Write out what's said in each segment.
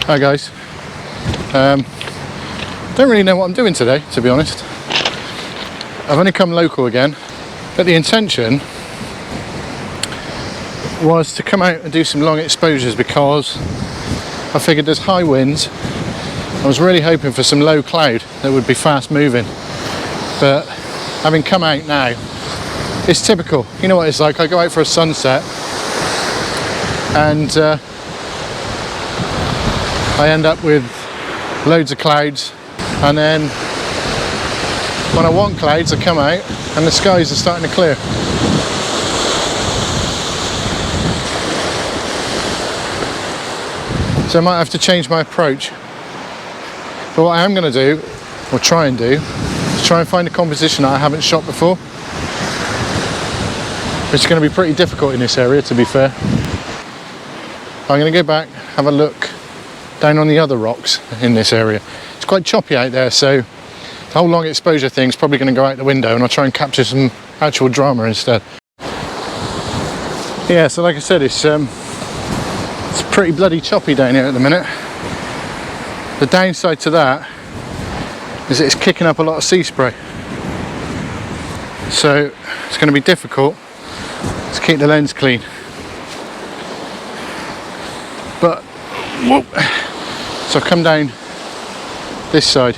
Hi guys. Don't really know what I'm doing today, to be honest. I've only come local again, but the intention was to come out and do some long exposures because I figured there's high winds. I was really hoping for some low cloud that would be fast moving, but having come out now, it's typical. You know what it's like, I go out for a sunset and I end up with loads of clouds, and then when I want clouds I come out and the skies are starting to clear. So I might have to change my approach. But what I am going to do, or try and do, is try and find a composition that I haven't shot before. Which is going to be pretty difficult in this area, to be fair. I'm going to go back, have a look down on the other rocks in this area. It's quite choppy out there, so the whole long exposure thing's probably going to go out the window, and I'll try and capture some actual drama instead. Yeah, so like I said, it's pretty bloody choppy down here at the minute. The downside to that is it's kicking up a lot of sea spray, so it's going to be difficult to keep the lens clean. But whoop. So I've come down this side,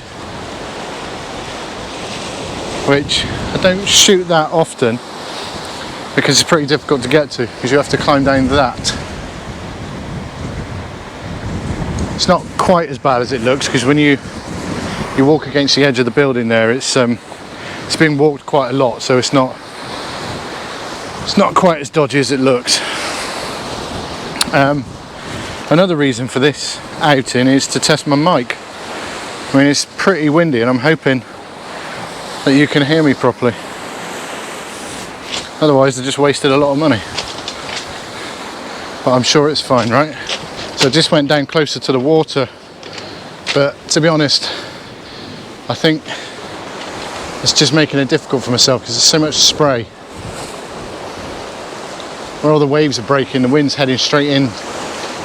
which I don't shoot that often because it's pretty difficult to get to, because you have to climb down that. It's not quite as bad as it looks, because when you walk against the edge of the building there, it's been walked quite a lot, so it's not quite as dodgy as it looks. Another reason for this outing is to test my mic. I mean, it's pretty windy and I'm hoping that you can hear me properly. Otherwise I just wasted a lot of money. But I'm sure it's fine, right? So I just went down closer to the water, but to be honest, I think it's just making it difficult for myself because there's so much spray. Where all the waves are breaking, the wind's heading straight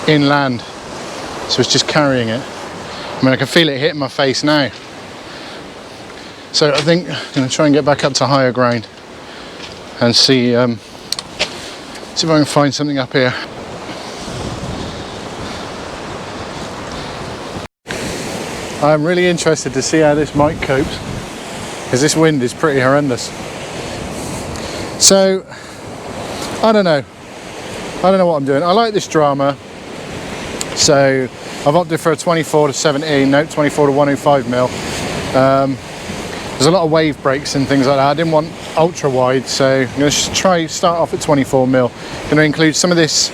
inland, so it's just carrying it. I mean, I can feel it hitting my face now. So I think I'm going to try and get back up to higher ground and see if I can find something up here. I'm really interested to see how this mic copes, because this wind is pretty horrendous. So I don't know what I'm doing. I like this drama, so I've opted for a 24 to 17, no, 24 to 105 mil. There's a lot of wave breaks and things like that. I didn't want ultra wide, so I'm going to start off at 24 mil. Going to include some of this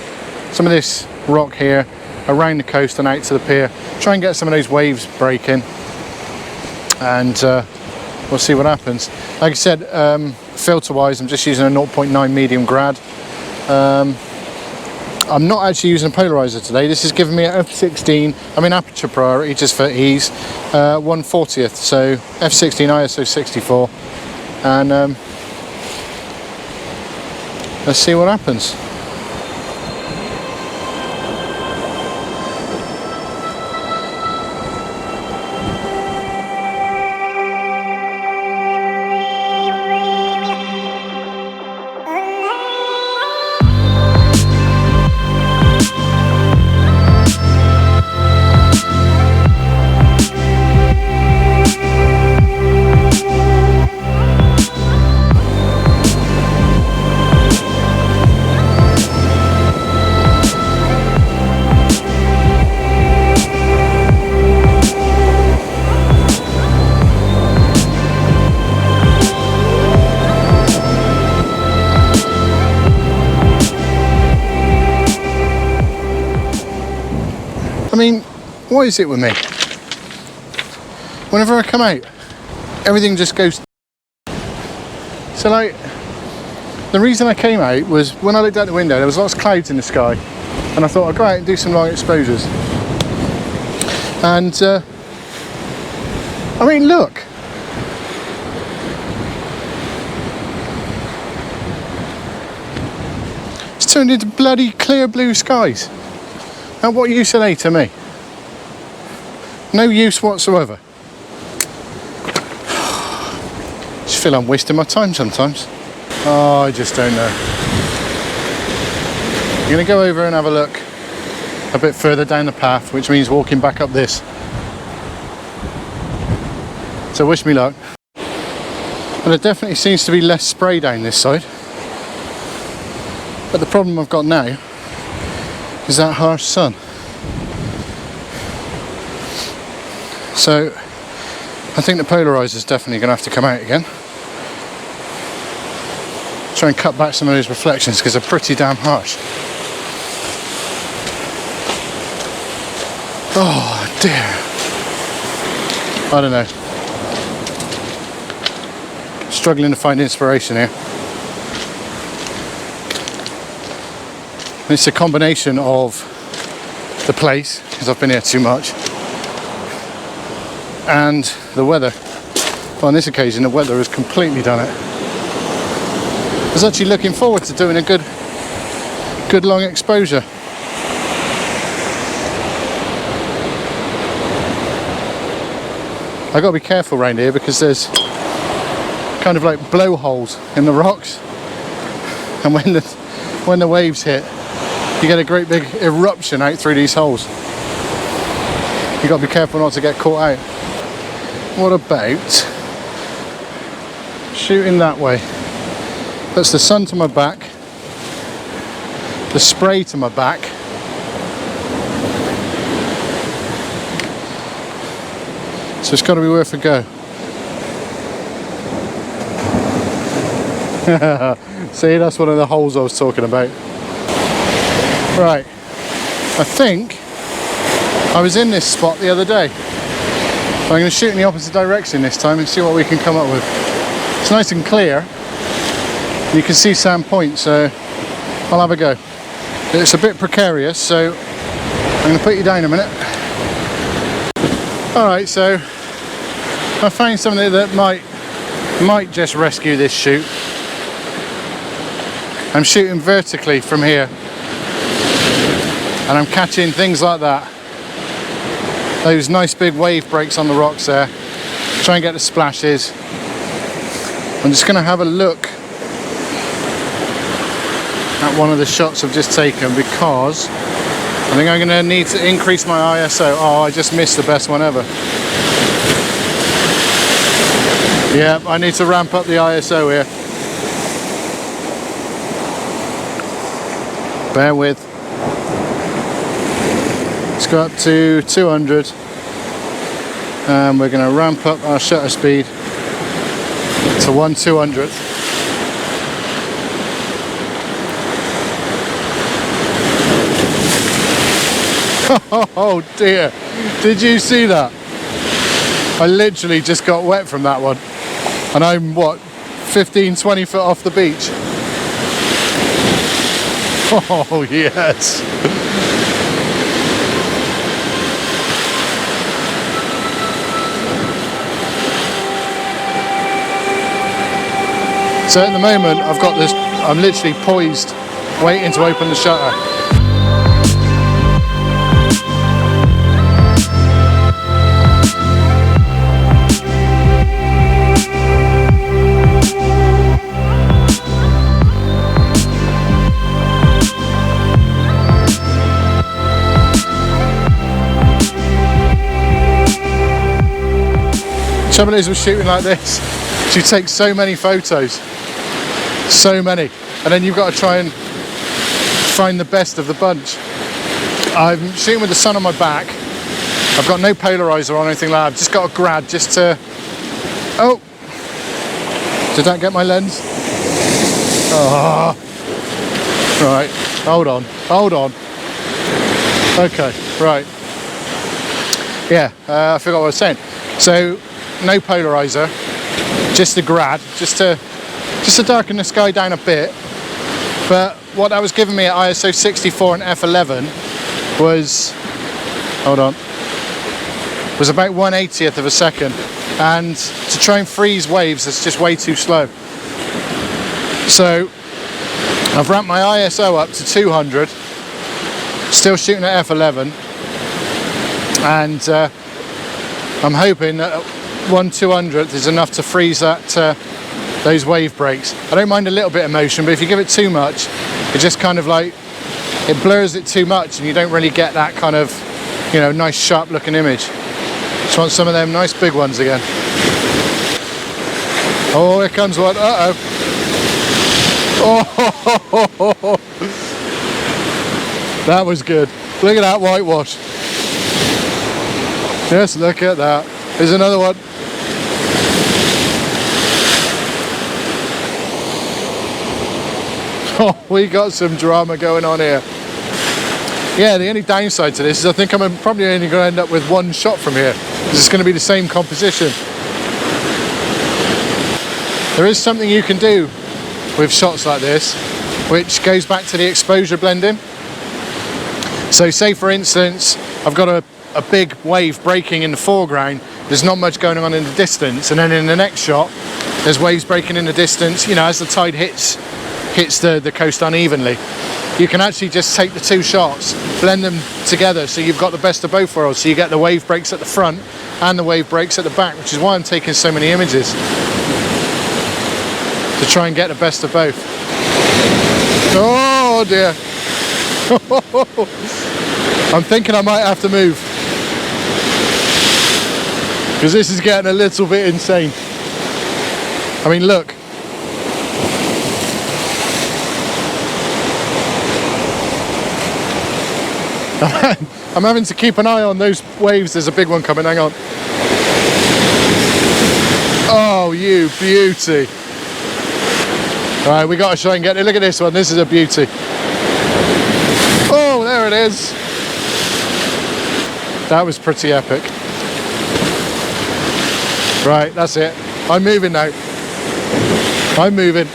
rock here around the coast and out to the pier. Try and get some of those waves breaking, and we'll see what happens. Like I said, filter wise, I'm just using a 0.9 medium grad. I'm not actually using a polarizer today. This is giving me an f16, I'm in aperture priority just for ease, 1/40th, so f16 ISO 64, and let's see what happens. I mean, what is it with me? Whenever I come out, everything just goes. So like, the reason I came out was when I looked out the window, there was lots of clouds in the sky, and I thought I'd go out and do some long exposures. And I mean, look. It's turned into bloody clear blue skies. And what use are they to me? No use whatsoever. Just feel I'm wasting my time sometimes. Oh, I just don't know. I'm going to go over and have a look a bit further down the path, which means walking back up this. So wish me luck. But there definitely seems to be less spray down this side. But the problem I've got now is that harsh sun. So I think the polarizer is definitely going to have to come out again. Try and cut back some of those reflections because they're pretty damn harsh. Oh dear. I don't know. Struggling to find inspiration here. It's a combination of the place, because I've been here too much, and the weather. Well, on this occasion the weather has completely done it. I was actually looking forward to doing a good long exposure. I got to be careful around here because there's kind of like blowholes in the rocks, and when the waves hit, you get a great big eruption out through these holes. You got to be careful not to get caught out. What about shooting that way? That's the sun to my back, the spray to my back, so it's got to be worth a go. See, that's one of the holes I was talking about. Right, I think I was in this spot the other day. I'm going to shoot in the opposite direction this time and see what we can come up with. It's nice and clear. You can see Sand Point, so I'll have a go. It's a bit precarious, so I'm going to put you down a minute. Alright, so I found something that might just rescue this shoot. I'm shooting vertically from here, and I'm catching things like that. Those nice big wave breaks on the rocks there. Try and get the splashes. I'm just going to have a look at one of the shots I've just taken because I think I'm going to need to increase my ISO. Oh, I just missed the best one ever. Yeah, I need to ramp up the ISO here. Bear with. Let's go up to 200 and we're going to ramp up our shutter speed to 1/200th. Oh dear, did you see that? I literally just got wet from that one, and I'm what, 15-20 foot off the beach. Oh yes. So at the moment I've got this, I'm literally poised waiting to open the shutter. Trouble is with shooting like this, you take so many photos, so many, and then you've got to try and find the best of the bunch. I'm shooting with the sun on my back. I've got no polarizer or anything like that. I've just got a grad just to... Oh! Did that get my lens? Oh. Right, hold on, hold on. Okay, right. Yeah, I forgot what I was saying. So, no polarizer, just the grad, just to darken the sky down a bit. But what that was giving me at ISO 64 and f11 was, hold on, was about 1/80th of a second, and to try and freeze waves, it's just way too slow. So I've ramped my ISO up to 200, still shooting at f11, and I'm hoping that 1/200th is enough to freeze that those wave breaks. I don't mind a little bit of motion, but if you give it too much, it just kind of like, it blurs it too much and you don't really get that kind of, you know, nice sharp looking image. Just want some of them nice big ones again. Oh, here comes one. Uh-oh. Oh, that was good. Look at that whitewash. Just look at that. Here's another one. Oh, we got some drama going on here. Yeah, the only downside to this is I think I'm probably only going to end up with one shot from here. It's going to be the same composition. There is something you can do with shots like this, which goes back to the exposure blending. So say for instance, I've got a big wave breaking in the foreground, there's not much going on in the distance, and then in the next shot, there's waves breaking in the distance, you know, as the tide hits the coast unevenly. You can actually just take the two shots, blend them together, so you've got the best of both worlds. So you get the wave breaks at the front and the wave breaks at the back, which is why I'm taking so many images, to try and get the best of both. Oh dear. I'm thinking I might have to move, because this is getting a little bit insane. I mean, look. I'm having to keep an eye on those waves. There's a big one coming, hang on. Oh, you beauty. All right, we got to try and get it. Look at this one, this is a beauty. Oh, there it is. That was pretty epic. Right, that's it. I'm moving now. I'm moving.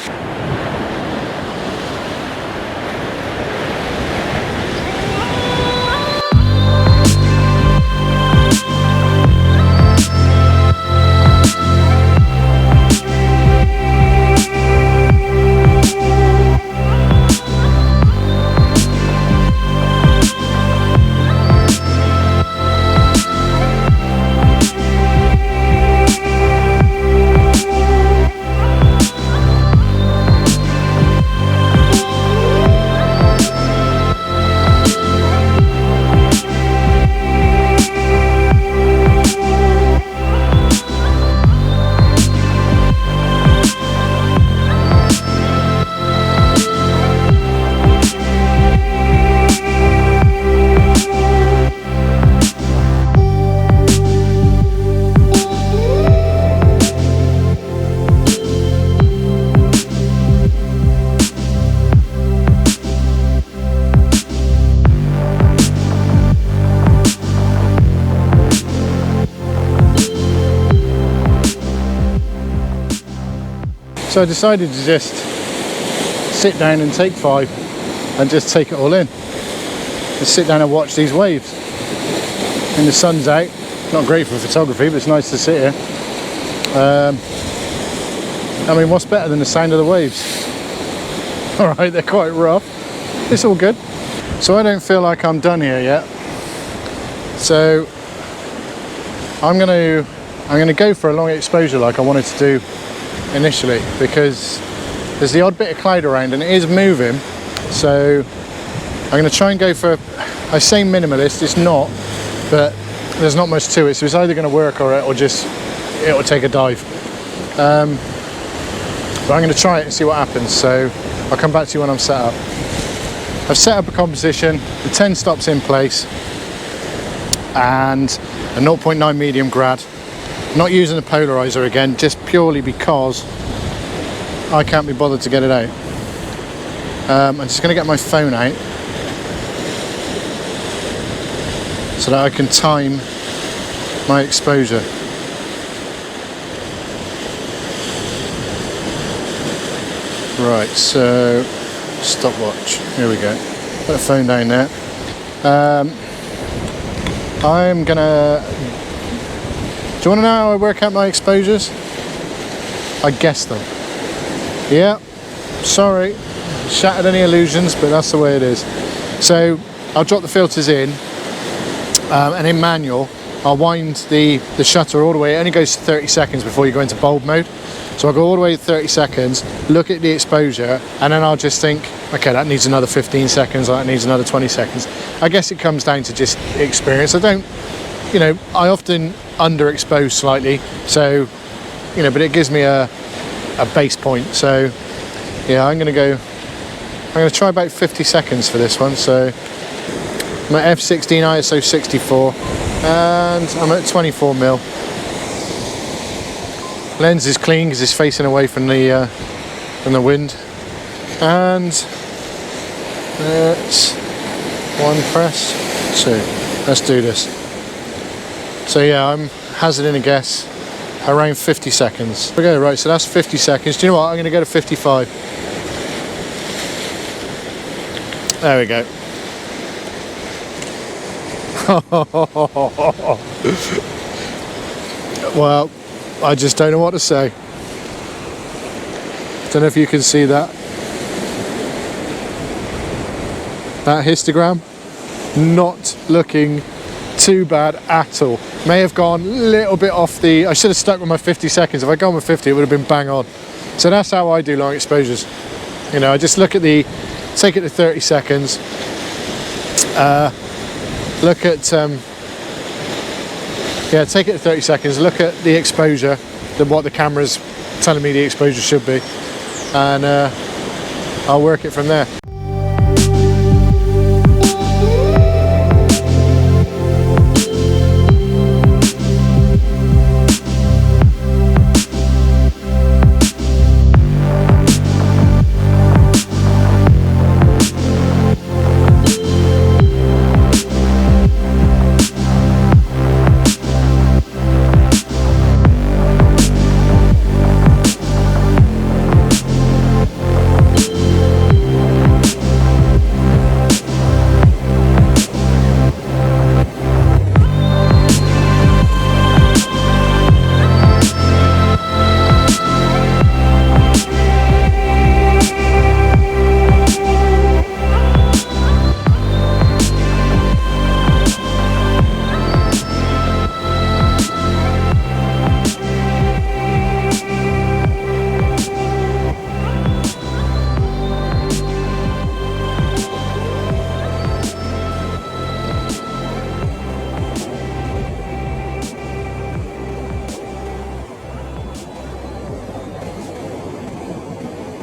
So I decided to just sit down and take 5 and just take it all in. Just sit down and watch these waves. And the sun's out. Not great for photography, but it's nice to sit here. I mean, what's better than the sound of the waves? All right, they're quite rough. It's all good. So I don't feel like I'm done here yet. So I'm gonna go for a long exposure like I wanted to do initially, because there's the odd bit of cloud around and it is moving. So I'm going to try and go for, I say minimalist, it's not, but there's not much to it, so it's either going to work or it'll take a dive. But I'm going to try it and see what happens, so I'll come back to you when I'm set up. I've set up a composition, the 10 stops in place, and a 0.9 medium grad. Not using the polarizer again, just purely because I can't be bothered to get it out. I'm just going to get my phone out so that I can time my exposure. Right, so stopwatch, here we go. Put the phone down there. I'm gonna, do you want to know how I work out my exposures? I guess them. Yeah, sorry, shattered any illusions, but that's the way it is. So I'll drop the filters in, and in manual, I'll wind the shutter all the way. It only goes to 30 seconds before you go into bulb mode. So I'll go all the way to 30 seconds, look at the exposure, and then I'll just think, okay, that needs another 15 seconds, that needs another 20 seconds. I guess it comes down to just experience. I don't, you know, I often underexpose slightly, so, you know, but it gives me a base point. So yeah, I'm going to try about 50 seconds for this one. So I'm at f16 ISO 64 and I'm at 24mm. Lens is clean because it's facing away from the wind, and it's one press, two. Let's do this. So yeah, I'm hazarding a guess around 50 seconds. Okay, right, so that's 50 seconds. Do you know what? I'm going to go to 55. There we go. Well, I just don't know what to say. Don't know if you can see that. That histogram, not looking too bad at all. May have gone a little bit off the... I should have stuck with my 50 seconds. If I'd gone with 50, it would have been bang on. So that's how I do long exposures. You know, I just look at take it to 30 seconds. Look at... yeah, take it to 30 seconds, look at the exposure, what the camera's telling me the exposure should be, and I'll work it from there.